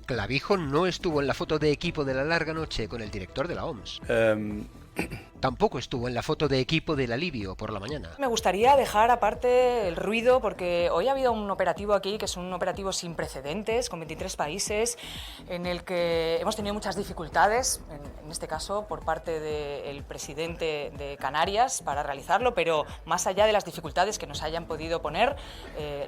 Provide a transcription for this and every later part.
Clavijo no estuvo en la foto de equipo de la larga noche con el director de la OMS. Tampoco estuvo en la foto de equipo del alivio por la mañana. Me gustaría dejar aparte el ruido porque hoy ha habido un operativo aquí que es un operativo sin precedentes, con 23 países, en el que hemos tenido muchas dificultades, en este caso por parte del presidente de Canarias para realizarlo, pero más allá de las dificultades que nos hayan podido poner,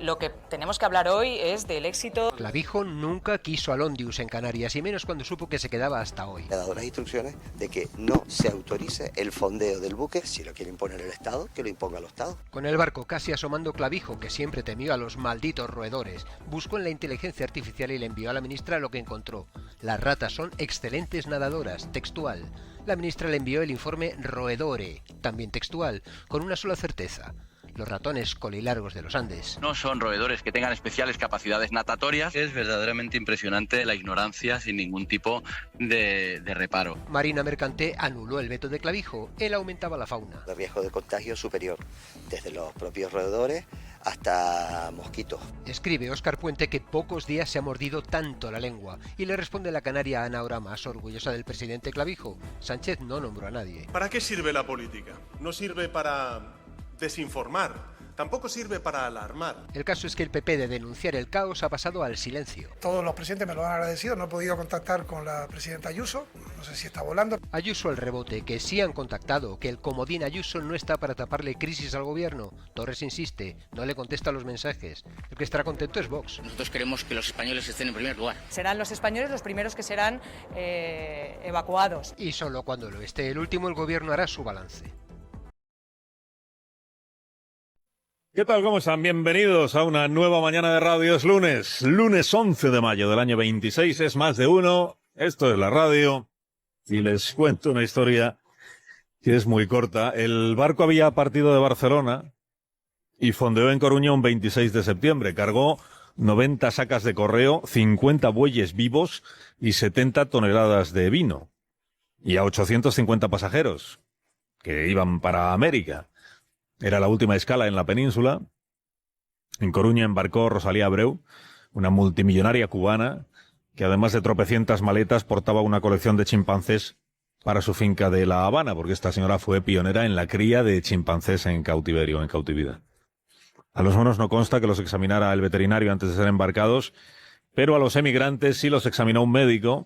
lo que tenemos que hablar hoy es del éxito. Clavijo nunca quiso al Ondius en Canarias, y menos cuando supo que se quedaba hasta hoy. Le ha dado las instrucciones de que no se autorice el fondeo del buque. Si lo quiere imponer el Estado, que lo imponga el Estado. Con el barco casi asomando, Clavijo, que siempre temió a los malditos roedores, buscó en la inteligencia artificial y le envió a la ministra lo que encontró. Las ratas son excelentes nadadoras, textual. La ministra le envió el informe Roedore, también textual, con una sola certeza: los ratones colilargos de los Andes no son roedores que tengan especiales capacidades natatorias. Es verdaderamente impresionante la ignorancia sin ningún tipo de reparo. Marina Mercante anuló el veto de Clavijo. Él aumentaba la fauna. El riesgo de contagio es superior, desde los propios roedores hasta mosquitos. Escribe Óscar Puente que pocos días se ha mordido tanto la lengua, y le responde la canaria Ana Ora, más orgullosa del presidente Clavijo. Sánchez no nombró a nadie. ¿Para qué sirve la política? No sirve para desinformar, tampoco sirve para alarmar. El caso es que el PP, de denunciar el caos, ha pasado al silencio. Todos los presidentes me lo han agradecido. No he podido contactar con la presidenta Ayuso, no sé si está volando. Ayuso al rebote, que sí han contactado, que el comodín Ayuso no está para taparle crisis al gobierno. Torres insiste, no le contesta los mensajes. El que estará contento es Vox. Nosotros queremos que los españoles estén en primer lugar. Serán los españoles los primeros que serán evacuados. Y solo cuando lo esté el último, el gobierno hará su balance. ¿Qué tal? ¿Cómo están? Bienvenidos a una nueva mañana de radio. Es lunes 11 de mayo del año 26, es más de uno. Esto es la radio y les cuento una historia que es muy corta. El barco había partido de Barcelona y fondeó en Coruña un 26 de septiembre. Cargó 90 sacas de correo, 50 bueyes vivos y 70 toneladas de vino. Y a 850 pasajeros que iban para América. Era la última escala en la península. En Coruña embarcó Rosalía Abreu, una multimillonaria cubana, que además de tropecientas maletas portaba una colección de chimpancés para su finca de La Habana, porque esta señora fue pionera en la cría de chimpancés en cautiverio, en cautividad. A los monos no consta que los examinara el veterinario antes de ser embarcados, pero a los emigrantes sí los examinó un médico.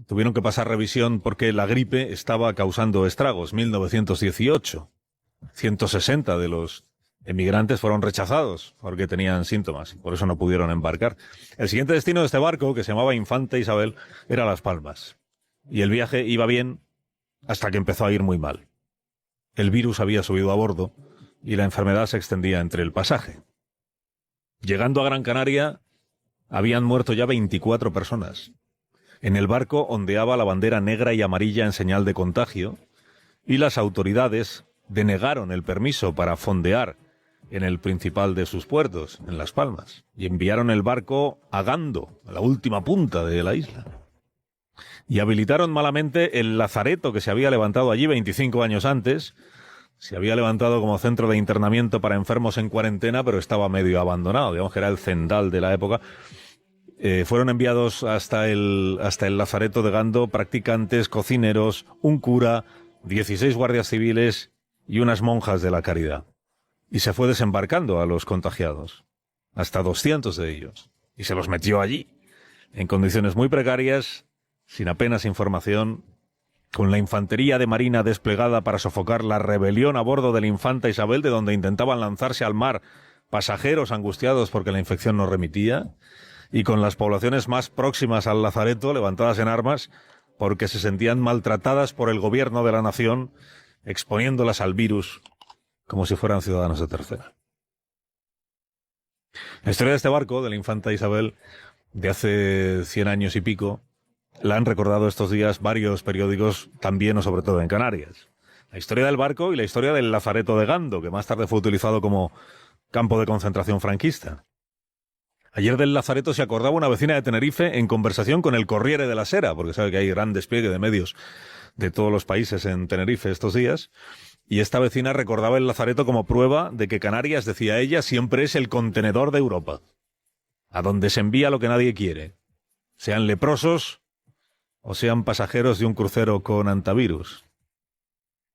Tuvieron que pasar revisión porque la gripe estaba causando estragos. 1918. 160 de los emigrantes fueron rechazados porque tenían síntomas y por eso no pudieron embarcar. El siguiente destino de este barco, que se llamaba Infanta Isabel, era Las Palmas. Y el viaje iba bien hasta que empezó a ir muy mal. El virus había subido a bordo y la enfermedad se extendía entre el pasaje. Llegando a Gran Canaria, habían muerto ya 24 personas. En el barco ondeaba la bandera negra y amarilla en señal de contagio y las autoridades denegaron el permiso para fondear en el principal de sus puertos, en Las Palmas, y enviaron el barco a Gando, a la última punta de la isla. Y habilitaron malamente el lazareto que se había levantado allí 25 años antes. Se había levantado como centro de internamiento para enfermos en cuarentena, pero estaba medio abandonado, digamos que era el Zendal de la época. Fueron enviados hasta el lazareto de Gando practicantes, cocineros, un cura, 16 guardias civiles y unas monjas de la caridad. Y se fue desembarcando a los contagiados, hasta 200 de ellos, y se los metió allí, en condiciones muy precarias, sin apenas información, con la infantería de marina desplegada para sofocar la rebelión a bordo del Infanta Isabel, de donde intentaban lanzarse al mar pasajeros angustiados porque la infección no remitía, y con las poblaciones más próximas al lazareto levantadas en armas porque se sentían maltratadas por el gobierno de la nación, exponiéndolas al virus como si fueran ciudadanos de tercera. La historia de este barco, de la Infanta Isabel, de hace 100 años y pico, la han recordado estos días varios periódicos, también o sobre todo en Canarias. La historia del barco y la historia del lazareto de Gando, que más tarde fue utilizado como campo de concentración franquista. Ayer del lazareto se acordaba una vecina de Tenerife en conversación con el Corriere de la Sera, porque sabe que hay gran despliegue de medios de todos los países en Tenerife estos días, y esta vecina recordaba el lazareto como prueba de que Canarias, decía ella, siempre es el contenedor de Europa, a donde se envía lo que nadie quiere, sean leprosos o sean pasajeros de un crucero con antivirus.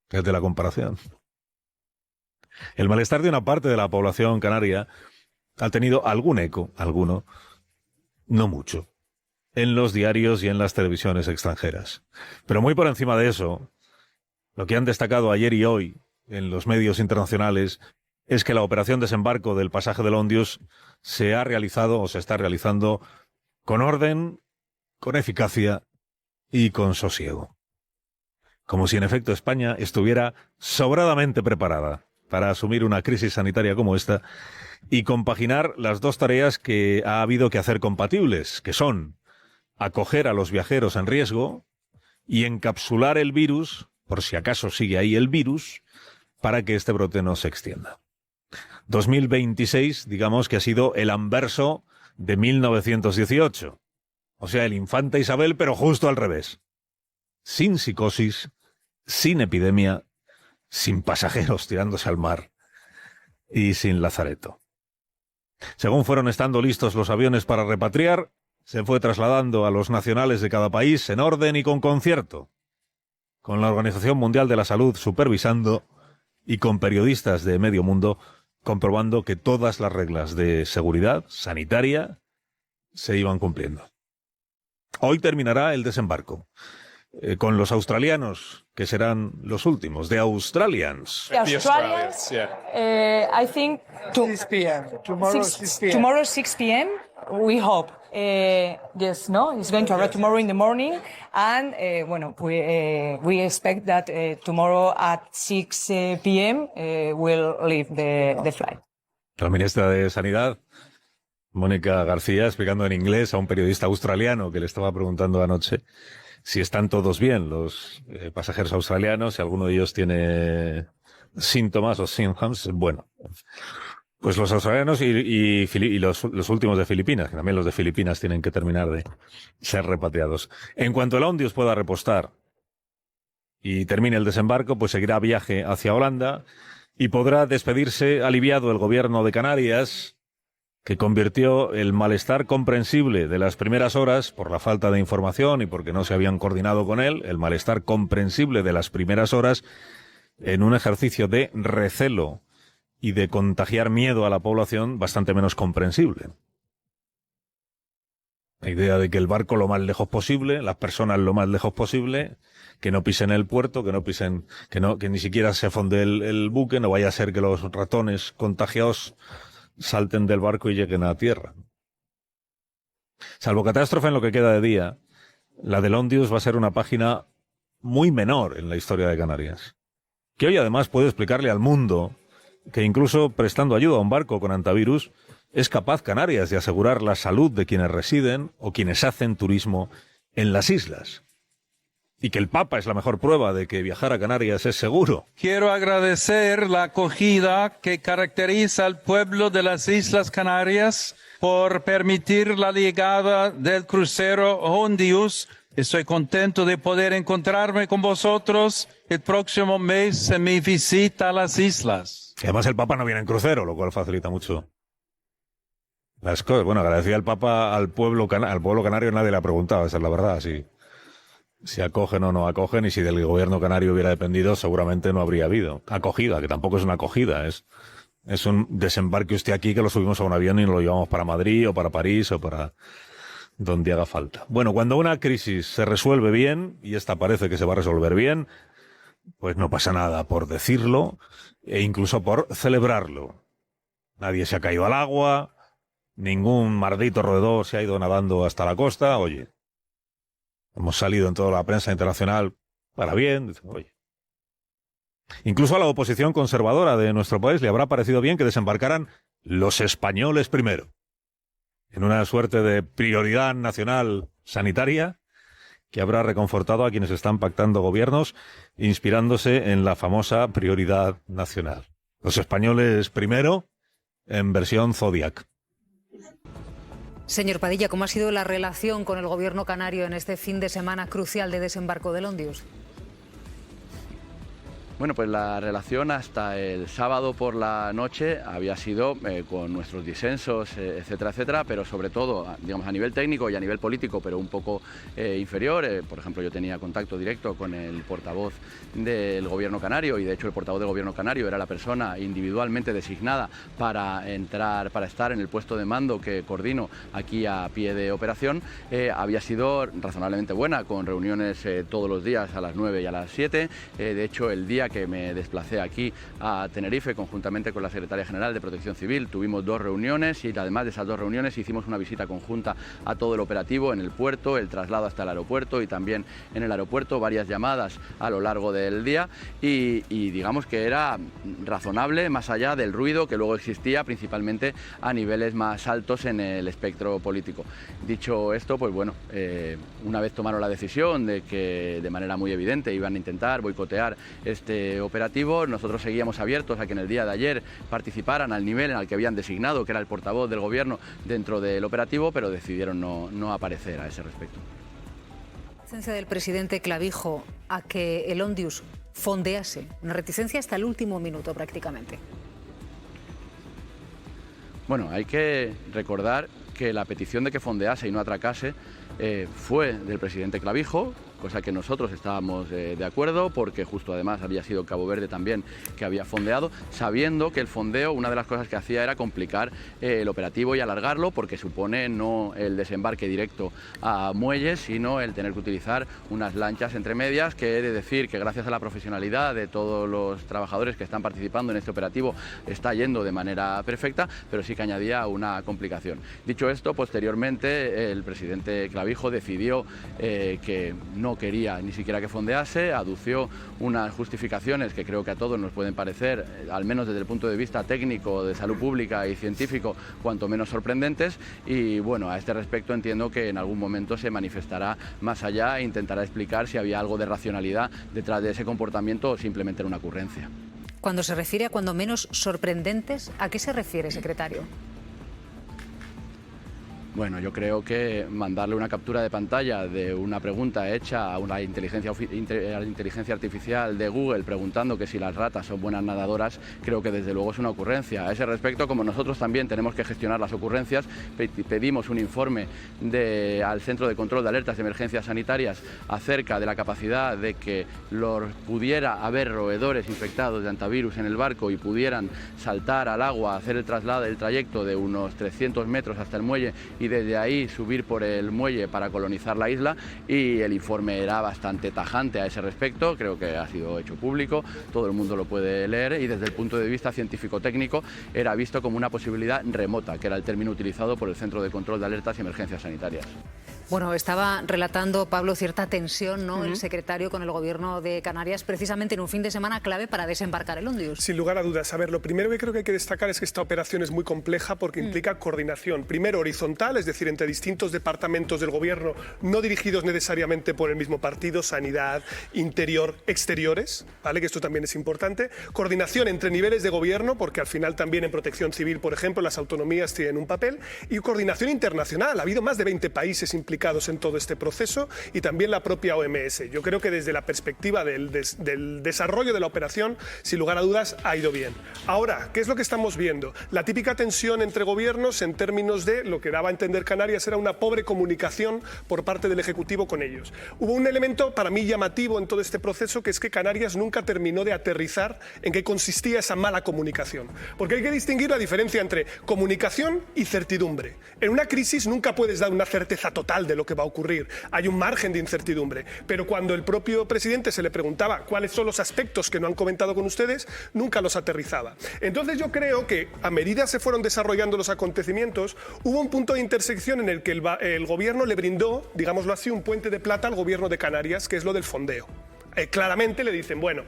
Fíjate la comparación. El malestar de una parte de la población canaria ha tenido algún eco, alguno, no mucho, en los diarios y en las televisiones extranjeras. Pero muy por encima de eso, lo que han destacado ayer y hoy en los medios internacionales es que la operación desembarco del pasaje del Ondius se ha realizado o se está realizando con orden, con eficacia y con sosiego. Como si en efecto España estuviera sobradamente preparada para asumir una crisis sanitaria como esta y compaginar las dos tareas que ha habido que hacer compatibles, que son acoger a los viajeros en riesgo y encapsular el virus, por si acaso sigue ahí el virus, para que este brote no se extienda. 2026, digamos que ha sido el anverso de 1918. O sea, el Infanta Isabel, pero justo al revés. Sin psicosis, sin epidemia, sin pasajeros tirándose al mar y sin lazareto. Según fueron estando listos los aviones para repatriar, se fue trasladando a los nacionales de cada país en orden y con concierto, con la Organización Mundial de la Salud supervisando y con periodistas de medio mundo comprobando que todas las reglas de seguridad sanitaria se iban cumpliendo. Hoy terminará el desembarco, con los australianos, que serán los últimos, The Australians. The Australians, I think 6 p.m. Tomorrow 6 p.m. We hope. Yes, no, it's going to arrive tomorrow in the morning, and we expect that tomorrow at 6 p.m. We'll leave the flight. La ministra de Sanidad, Mónica García, explicando en inglés a un periodista australiano que le estaba preguntando anoche si están todos bien los pasajeros australianos, si alguno de ellos tiene síntomas o symptoms. Bueno, pues los australianos y los últimos de Filipinas, que también los de Filipinas tienen que terminar de ser repatriados. En cuanto el Ondius pueda repostar y termine el desembarco, pues seguirá viaje hacia Holanda y podrá despedirse aliviado el gobierno de Canarias, que convirtió el malestar comprensible de las primeras horas, por la falta de información y porque no se habían coordinado con él, el malestar comprensible de las primeras horas, en un ejercicio de recelo y de contagiar miedo a la población bastante menos comprensible. La idea de que el barco lo más lejos posible, las personas lo más lejos posible, que no pisen el puerto, que ni siquiera se fonde el buque, no vaya a ser que los ratones contagiados salten del barco y lleguen a tierra. Salvo catástrofe en lo que queda de día, la del Ondius va a ser una página muy menor en la historia de Canarias, que hoy además puede explicarle al mundo que incluso prestando ayuda a un barco con antivirus, es capaz Canarias de asegurar la salud de quienes residen o quienes hacen turismo en las islas. Y que el Papa es la mejor prueba de que viajar a Canarias es seguro. Quiero agradecer la acogida que caracteriza al pueblo de las Islas Canarias por permitir la llegada del crucero Ondius. Estoy contento de poder encontrarme con vosotros el próximo mes en mi visita a las islas. Y además el Papa no viene en crucero, lo cual facilita mucho las cosas. Bueno, agradecía al Papa al pueblo canario, nadie le ha preguntado, esa es la verdad, si acogen o no acogen, y si del gobierno canario hubiera dependido, seguramente no habría habido acogida, que tampoco es una acogida, es un desembarque usted aquí, que lo subimos a un avión y lo llevamos para Madrid o para París o para donde haga falta. Bueno, cuando una crisis se resuelve bien, y esta parece que se va a resolver bien, pues no pasa nada por decirlo e incluso por celebrarlo. Nadie se ha caído al agua, ningún maldito roedor se ha ido nadando hasta la costa. Oye, hemos salido en toda la prensa internacional para bien. Oye, incluso a la oposición conservadora de nuestro país le habrá parecido bien que desembarcaran los españoles primero, en una suerte de prioridad nacional sanitaria que habrá reconfortado a quienes están pactando gobiernos, inspirándose en la famosa prioridad nacional. Los españoles primero, en versión Zodiac. Señor Padilla, ¿cómo ha sido la relación con el gobierno canario en este fin de semana crucial de desembarco del Ondius? Bueno, pues la relación hasta el sábado por la noche había sido con nuestros disensos, etcétera, etcétera, pero sobre todo, digamos, a nivel técnico y a nivel político, pero un poco inferior. Por ejemplo, yo tenía contacto directo con el portavoz del Gobierno canario y, de hecho, el portavoz del Gobierno canario era la persona individualmente designada para estar en el puesto de mando que coordino aquí a pie de operación. Había sido razonablemente buena, con reuniones todos los días a las 9 y a las 7. De hecho, el día que me desplacé aquí a Tenerife conjuntamente con la Secretaria General de Protección Civil, tuvimos 2 reuniones y además de esas 2 reuniones hicimos una visita conjunta a todo el operativo en el puerto, el traslado hasta el aeropuerto y también en el aeropuerto, varias llamadas a lo largo del día y digamos que era razonable más allá del ruido que luego existía principalmente a niveles más altos en el espectro político. Dicho esto, pues bueno, una vez tomaron la decisión de que de manera muy evidente iban a intentar boicotear este operativo, nosotros seguíamos abiertos a que en el día de ayer participaran al nivel en el que habían designado, que era el portavoz del Gobierno dentro del operativo, pero decidieron no aparecer a ese respecto. La reticencia del presidente Clavijo a que el Ondius fondease, una reticencia hasta el último minuto prácticamente. Bueno, hay que recordar que la petición de que fondease y no atracase fue del presidente Clavijo, cosa que nosotros estábamos de acuerdo, porque justo además había sido Cabo Verde también que había fondeado, sabiendo que el fondeo, una de las cosas que hacía era complicar el operativo y alargarlo, porque supone no el desembarque directo a muelles, sino el tener que utilizar unas lanchas entre medias, que he de decir que gracias a la profesionalidad de todos los trabajadores que están participando en este operativo está yendo de manera perfecta, pero sí que añadía una complicación. Dicho esto, posteriormente el presidente Clavijo decidió que no quería ni siquiera que fondease, adució unas justificaciones que creo que a todos nos pueden parecer, al menos desde el punto de vista técnico, de salud pública y científico, cuanto menos sorprendentes, y bueno, a este respecto entiendo que en algún momento se manifestará más allá e intentará explicar si había algo de racionalidad detrás de ese comportamiento o simplemente era una ocurrencia. Cuando se refiere a cuando menos sorprendentes, ¿a qué se refiere, secretario? Bueno, yo creo que mandarle una captura de pantalla de una pregunta hecha a una inteligencia artificial de Google preguntando que si las ratas son buenas nadadoras, creo que desde luego es una ocurrencia. A ese respecto, como nosotros también tenemos que gestionar las ocurrencias, pedimos un informe al Centro de Control de Alertas de Emergencias Sanitarias acerca de la capacidad de que pudiera haber roedores infectados de hantavirus en el barco y pudieran saltar al agua, hacer el trayecto de unos 300 metros hasta el muelle y desde ahí subir por el muelle para colonizar la isla, y el informe era bastante tajante a ese respecto, creo que ha sido hecho público, todo el mundo lo puede leer, y desde el punto de vista científico-técnico era visto como una posibilidad remota, que era el término utilizado por el Centro de Control de Alertas y Emergencias Sanitarias. Bueno, estaba relatando, Pablo, cierta tensión, ¿no? El secretario con el Gobierno de Canarias, precisamente en un fin de semana clave para desembarcar el Ondius. Sin lugar a dudas. A ver, lo primero que creo que hay que destacar es que esta operación es muy compleja porque implica coordinación. Primero, horizontal, es decir, entre distintos departamentos del Gobierno, no dirigidos necesariamente por el mismo partido, sanidad, interior, exteriores, ¿vale? Que esto también es importante. Coordinación entre niveles de Gobierno, porque al final también en Protección Civil, por ejemplo, las autonomías tienen un papel. Y coordinación internacional. Ha habido más de 20 países implicados en todo este proceso y también la propia OMS. Yo creo que desde la perspectiva del desarrollo de la operación, sin lugar a dudas, ha ido bien. Ahora, ¿qué es lo que estamos viendo? La típica tensión entre gobiernos en términos de lo que daba a entender Canarias era una pobre comunicación por parte del Ejecutivo con ellos. Hubo un elemento para mí llamativo en todo este proceso, que es que Canarias nunca terminó de aterrizar en qué consistía esa mala comunicación. Porque hay que distinguir la diferencia entre comunicación y certidumbre. En una crisis nunca puedes dar una certeza total de lo que va a ocurrir. Hay un margen de incertidumbre. Pero cuando el propio presidente se le preguntaba cuáles son los aspectos que no han comentado con ustedes, nunca los aterrizaba. Entonces yo creo que a medida se fueron desarrollando los acontecimientos, hubo un punto de intersección en el que el gobierno le brindó, digámoslo así, un puente de plata al gobierno de Canarias, que es lo del fondeo. Claramente le dicen, bueno,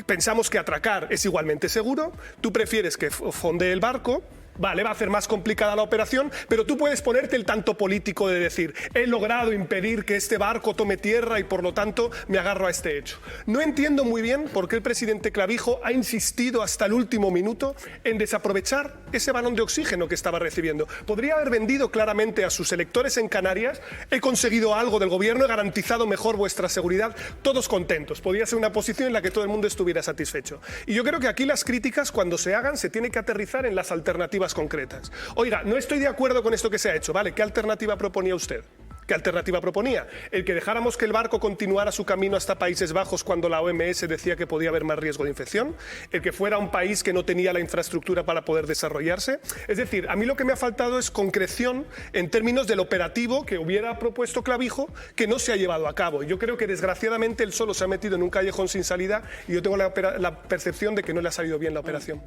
pensamos que atracar es igualmente seguro, tú prefieres que fondee el barco, Vale, va a hacer más complicada la operación, pero tú puedes ponerte el tanto político de decir, he logrado impedir que este barco tome tierra y por lo tanto me agarro a este hecho. No entiendo muy bien por qué el presidente Clavijo ha insistido hasta el último minuto en desaprovechar ese balón de oxígeno que estaba recibiendo. Podría haber vendido claramente a sus electores en Canarias, he conseguido algo del gobierno, he garantizado mejor vuestra seguridad, todos contentos. Podría ser una posición en la que todo el mundo estuviera satisfecho. Y yo creo que aquí las críticas, cuando se hagan, se tienen que aterrizar en las alternativas concretas. Oiga, no estoy de acuerdo con esto que se ha hecho, ¿vale? ¿Qué alternativa proponía usted? ¿Qué alternativa proponía? ¿El que dejáramos que el barco continuara su camino hasta Países Bajos cuando la OMS decía que podía haber más riesgo de infección? ¿El que fuera un país que no tenía la infraestructura para poder desarrollarse? Es decir, a mí lo que me ha faltado es concreción en términos del operativo que hubiera propuesto Clavijo, que no se ha llevado a cabo. Yo creo que desgraciadamente él solo se ha metido en un callejón sin salida y yo tengo la percepción de que no le ha salido bien la operación.